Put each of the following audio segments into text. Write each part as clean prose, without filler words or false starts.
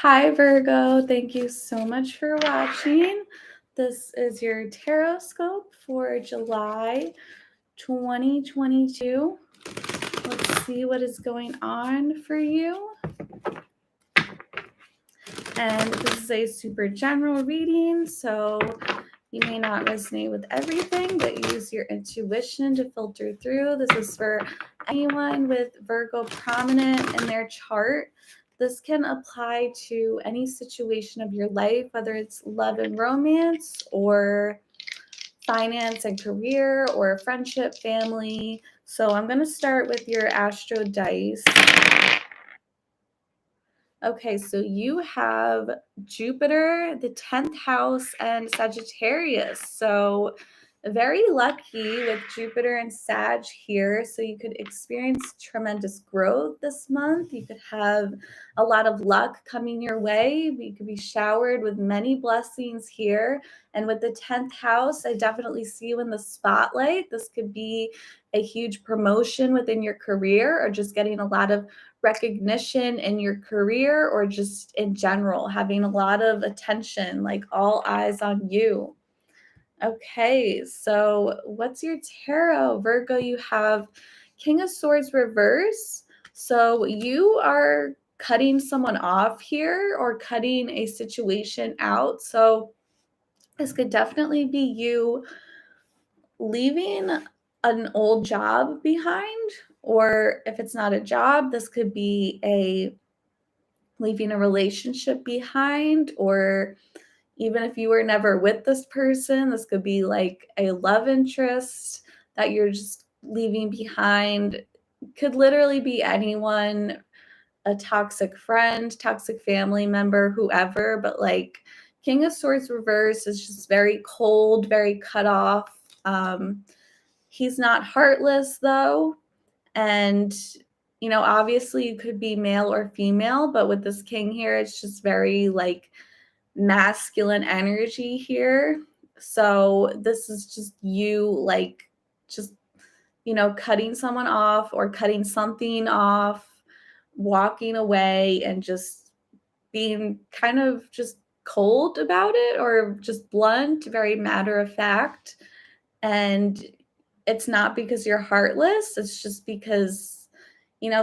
Hi, Virgo. Thank you so much for watching. This is your tarot scope for July 2022. Let's see what is going on for you. And this is a super general reading, so you may not resonate with everything, but use your intuition to filter through. This is for anyone with Virgo prominent in their chart. This can apply to any situation of your life, whether it's love and romance or finance and career or friendship, family. So I'm going to start with your Astro Dice. Okay, so you have Jupiter, the 10th house, and Sagittarius. So very lucky with Jupiter and Sag here. So you could experience tremendous growth this month. You could have a lot of luck coming your way. You could be showered with many blessings here. And with the 10th house, I definitely see you in the spotlight. This could be a huge promotion within your career or just getting a lot of recognition in your career or just in general, having a lot of attention, like all eyes on you. Okay, so what's your tarot? Virgo, you have King of Swords reverse. So you are cutting someone off here or cutting a situation out. So this could definitely be you leaving an old job behind, or if it's not a job, this could be a leaving a relationship behind, or even if you were never with this person, this could be like a love interest that you're just leaving behind. Could literally be anyone, a toxic friend, toxic family member, whoever, but like King of Swords reverse is just very cold, very cut off. He's not heartless though. And, obviously you could be male or female, but with this king here, it's just very like masculine energy here. So this is just you like just, cutting someone off or cutting something off, walking away and just being kind of just cold about it or just blunt, very matter of fact. And it's not because you're heartless, it's just because,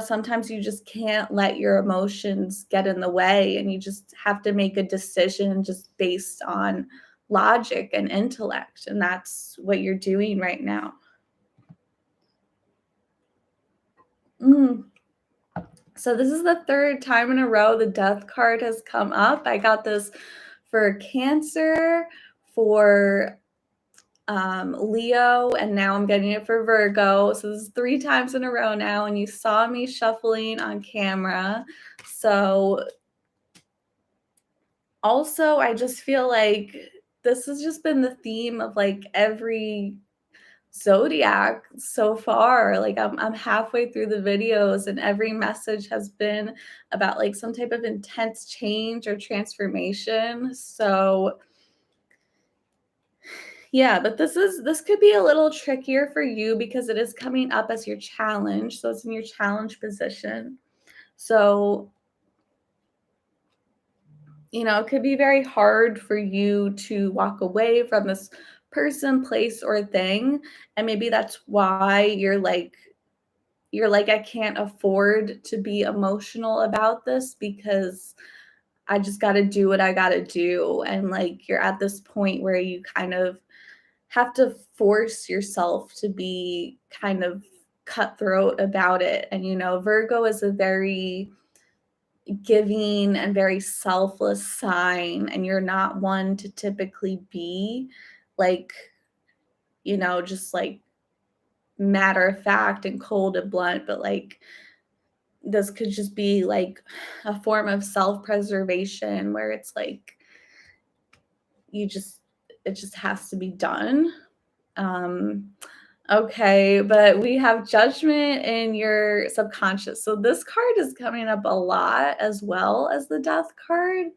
sometimes you just can't let your emotions get in the way and you just have to make a decision just based on logic and intellect. And that's what you're doing right now. So this is the third time in a row the Death card has come up. I got this for Cancer, for Leo, and now I'm getting it for Virgo. So this is 3 times in a row now, and you saw me shuffling on camera. So also, I just feel like this has just been the theme of like every zodiac so far. Like I'm halfway through the videos and every message has been about like some type of intense change or transformation. So yeah, but this could be a little trickier for you because it is coming up as your challenge. So it's in your challenge position. So, it could be very hard for you to walk away from this person, place, or thing. And maybe that's why you're like, I can't afford to be emotional about this because I just got to do what I got to do. And like, you're at this point where you kind of have to force yourself to be kind of cutthroat about it. And, Virgo is a very giving and very selfless sign. And you're not one to typically be like, just like matter of fact and cold and blunt, but like, this could just be like a form of self-preservation where it's like it just has to be done. Okay, but we have Judgment in your subconscious. So this card is coming up a lot as well as the Death card.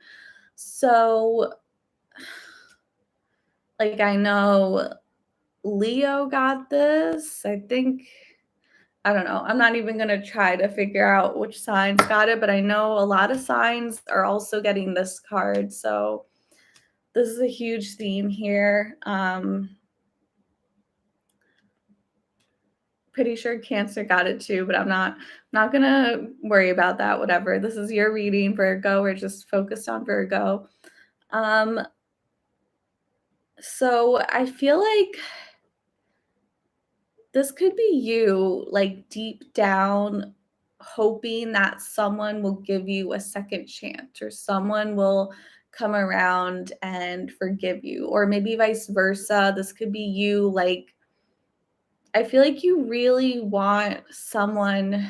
So like I know Leo got this. I think I don't know. I'm not even gonna try to figure out which signs got it, but I know a lot of signs are also getting this card. So this is a huge theme here. Pretty sure Cancer got it too, but I'm not gonna worry about that. Whatever. This is your reading, Virgo. We're just focused on Virgo. Um, so I feel like this could be you, like, deep down hoping that someone will give you a second chance or someone will come around and forgive you, or maybe vice versa. This could be you, like, I feel like you really want someone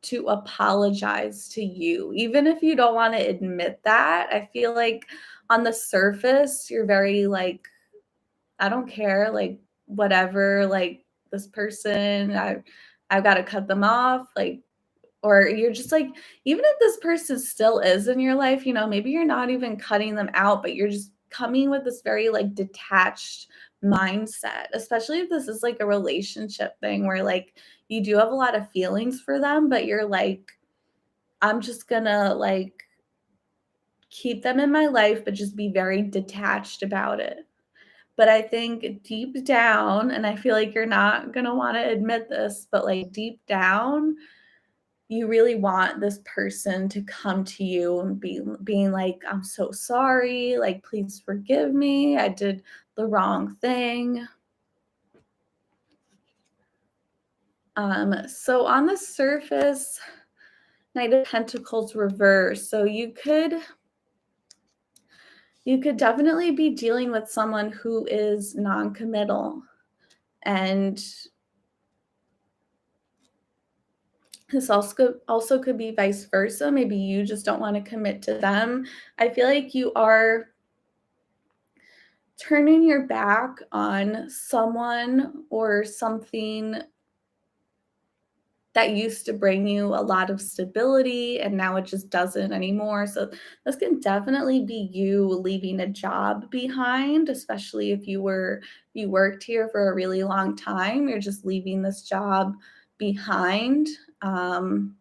to apologize to you, even if you don't wanna admit that. I feel like on the surface, you're very, like, I don't care, like, whatever, like, this person, I've gotta cut them off, like, or you're just like, even if this person still is in your life, maybe you're not even cutting them out, but you're just coming with this very, like, detached mindset, especially if this is, like, a relationship thing where, like, you do have a lot of feelings for them, but you're like, "I'm just gonna, like, keep them in my life, but just be very detached about it." But I think deep down, and I feel like you're not gonna wanna admit this, but, like, deep down, you really want this person to come to you and being like, "I'm so sorry, like, please forgive me. I did the wrong thing." So on the surface, Knight of Pentacles reverse. So you could definitely be dealing with someone who is non-committal, and this also could be vice versa. Maybe you just don't wanna commit to them. I feel like you are turning your back on someone or something that used to bring you a lot of stability, and now it just doesn't anymore. So this can definitely be you leaving a job behind, especially if you worked here for a really long time. You're just leaving this job behind. Um,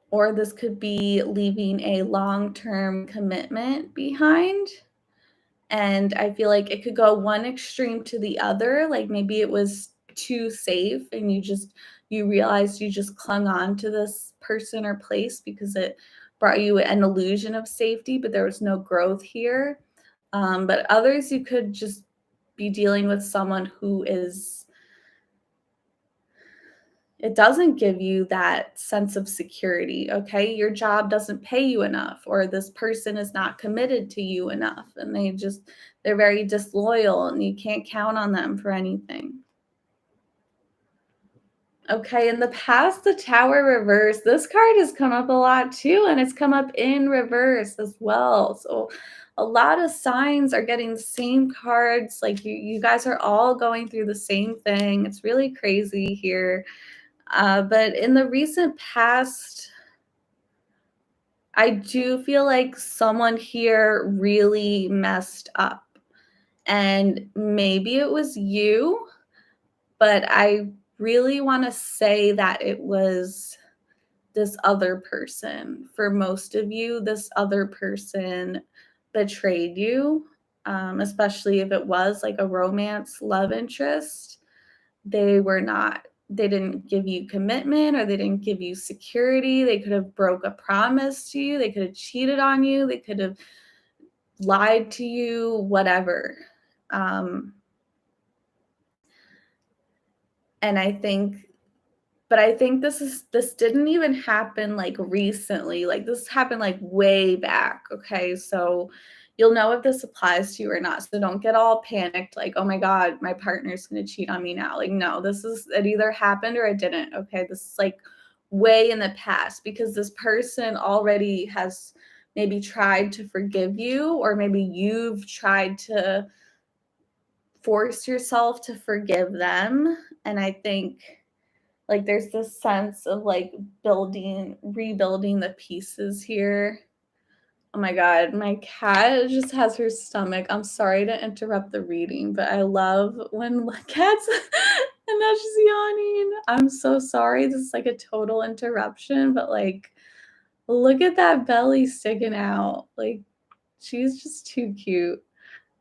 or this could be leaving a long-term commitment behind. And I feel like it could go one extreme to the other, like, maybe it was too safe and you realized you just clung on to this person or place because it brought you an illusion of safety, but there was no growth here. But others, you could just be dealing with someone who is it doesn't give you that sense of security, okay? Your job doesn't pay you enough, or this person is not committed to you enough, and they're very disloyal, and you can't count on them for anything. Okay, in the past, the Tower reverse, this card has come up a lot too, and it's come up in reverse as well. So a lot of signs are getting the same cards. Like you guys are all going through the same thing. It's really crazy here. But in the recent past, I do feel like someone here really messed up. And maybe it was you, but I really want to say that it was this other person. For most of you, this other person betrayed you, especially if it was like a romance love interest. They didn't give you commitment, or they didn't give you security. They could have broke a promise to you, they could have cheated on you, they could have lied to you, whatever. um and I think this didn't even happen like recently. Like this happened like way back. Okay. So you'll know if this applies to you or not. So don't get all panicked, like, oh my God, my partner's gonna cheat on me now. Like, no, it either happened or it didn't. Okay. This is like way in the past, because this person already has maybe tried to forgive you, or maybe you've tried to force yourself to forgive them. And I think, like, there's this sense of, like, rebuilding the pieces here. Oh my God, my cat just has her stomach. I'm sorry to interrupt the reading, but I love when cats and now she's yawning. I'm so sorry. This is like a total interruption, but like, look at that belly sticking out. Like, she's just too cute.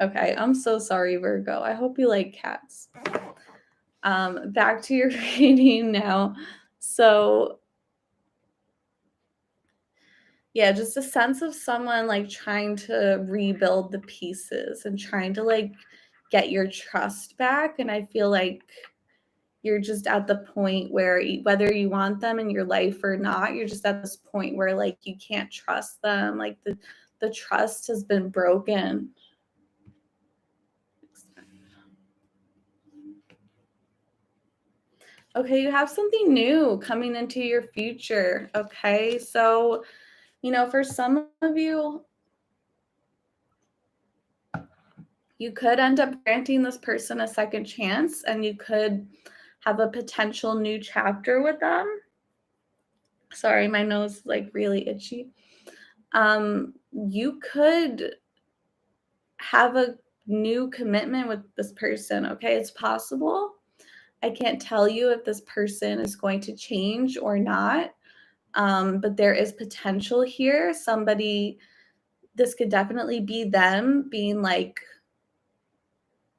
Okay, I'm so sorry, Virgo. I hope you like cats. Back to your reading now. So, yeah, just a sense of someone like trying to rebuild the pieces and trying to like get your trust back. And I feel like you're just at the point where whether you want them in your life or not, you're just at this point where like you can't trust them. Like the trust has been broken. Okay, you have something new coming into your future. Okay, so, for some of you, you could end up granting this person a second chance and you could have a potential new chapter with them. Sorry, my nose is like really itchy. You could have a new commitment with this person. Okay, it's possible. I can't tell you if this person is going to change or not. But there is potential here. This could definitely be them being like,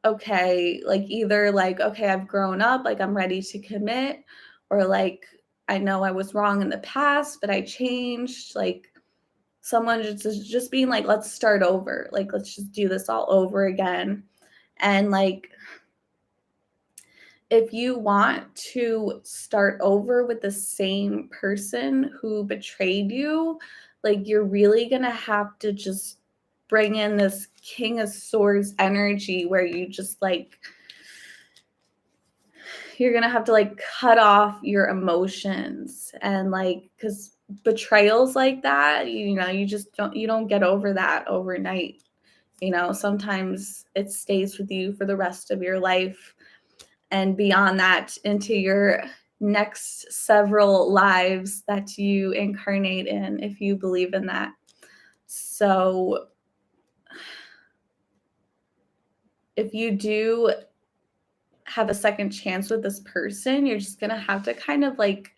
okay, like either like, okay, I've grown up, like I'm ready to commit, or like, I know I was wrong in the past, but I changed. Like someone just being like, let's start over. Like, let's just do this all over again. And like, if you want to start over with the same person who betrayed you, like you're really going to have to just bring in this King of Swords energy where you just like, you're going to have to like cut off your emotions and like, because betrayals like that, you don't get over that overnight. Sometimes it stays with you for the rest of your life and beyond that into your next several lives that you incarnate in, if you believe in that. So if you do have a second chance with this person, you're just going to have to kind of like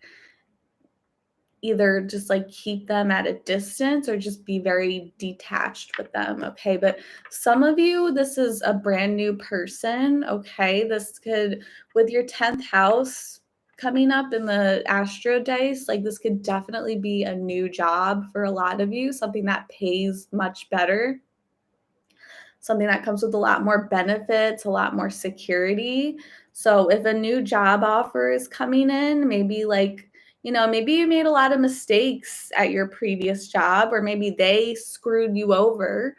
either just like keep them at a distance or just be very detached with them. Okay. But some of you, this is a brand new person. Okay. This could, with your 10th house coming up in the astro dice, like this could definitely be a new job for a lot of you, something that pays much better, something that comes with a lot more benefits, a lot more security. So if a new job offer is coming in, maybe like, maybe you made a lot of mistakes at your previous job, or maybe they screwed you over.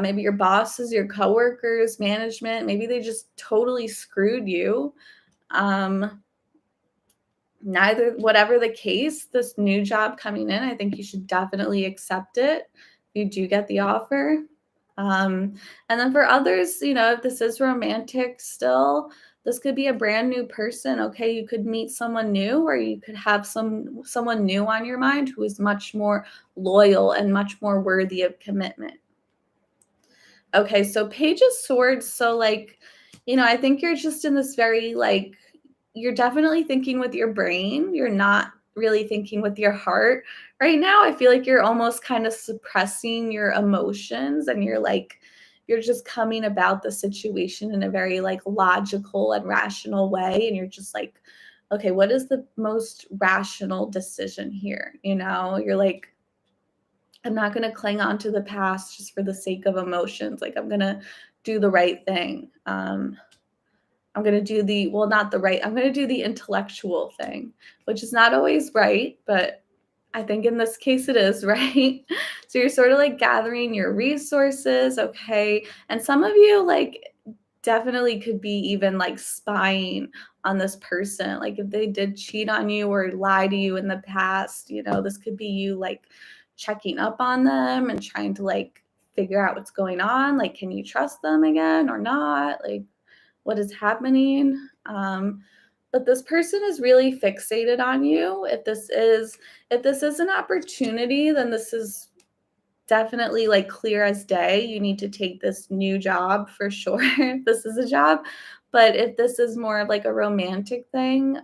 Maybe your bosses, your coworkers, management, maybe they just totally screwed you. Whatever the case, this new job coming in, I think you should definitely accept it if you do get the offer. And then for others, if this is romantic still, this could be a brand new person. Okay, you could meet someone new, or you could have someone new on your mind who is much more loyal and much more worthy of commitment. Okay, so Page of Swords. So like, I think you're just in this very like, you're definitely thinking with your brain. You're not really thinking with your heart. Right now, I feel like you're almost kind of suppressing your emotions and you're just coming about the situation in a very like logical and rational way. And you're just like, okay, what is the most rational decision here? You're like, I'm not going to cling on to the past just for the sake of emotions. Like I'm going to do the right thing. I'm going to do I'm going to do the intellectual thing, which is not always right, but I think in this case it is, right? So you're sort of like gathering your resources, okay? And some of you like definitely could be even like spying on this person. Like if they did cheat on you or lie to you in the past, this could be you like checking up on them and trying to like figure out what's going on. Like, can you trust them again or not? Like, what is happening? But this person is really fixated on you. If this is an opportunity, then this is definitely like clear as day. You need to take this new job for sure if this is a job. But if this is more of like a romantic thing,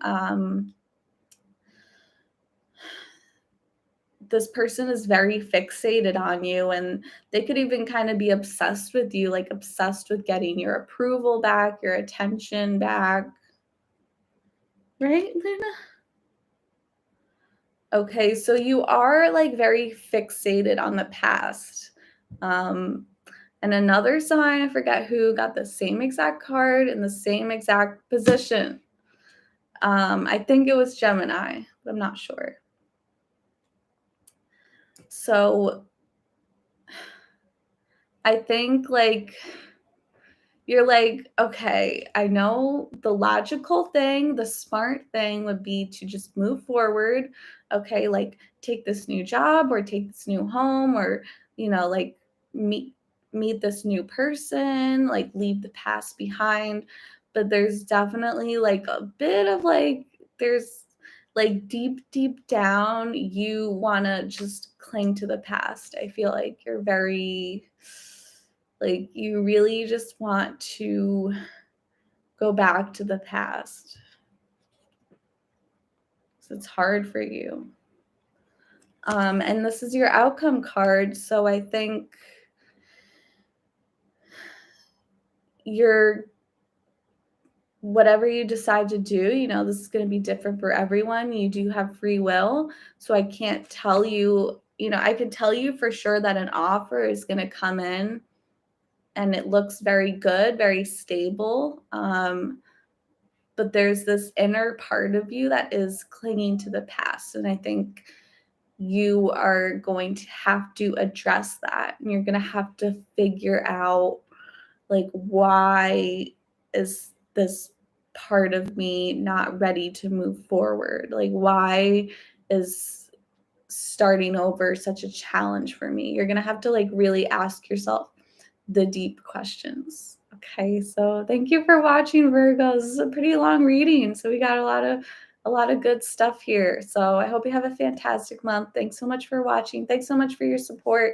this person is very fixated on you, and they could even kind of be obsessed with you, like obsessed with getting your approval back, your attention back. Right, Luna? Okay, so you are like very fixated on the past. Um, and another sign, I forget who got the same exact card in the same exact position. I think it was Gemini, but I'm not sure. So I think like you're like, okay, I know the logical thing, the smart thing would be to just move forward. Okay, like take this new job or take this new home or, like meet meet this new person, like leave the past behind. But there's definitely like a bit of like there's like deep down you want to just cling to the past. I feel like you're very like, you really just want to go back to the past. So it's hard for you. And this is your outcome card. So I think you're, whatever you decide to do, this is going to be different for everyone. You do have free will. So I can't tell you, I can tell you for sure that an offer is going to come in and it looks very good, very stable. But there's this inner part of you that is clinging to the past. And I think you are going to have to address that. And you're going to have to figure out, like, why is this part of me not ready to move forward? Like, why is starting over such a challenge for me? You're going to have to, like, really ask yourself the deep questions. Okay, so thank you for watching, Virgo. This is a pretty long reading, so we got a lot of good stuff here. So I hope you have a fantastic month. Thanks so much for watching. Thanks so much for your support.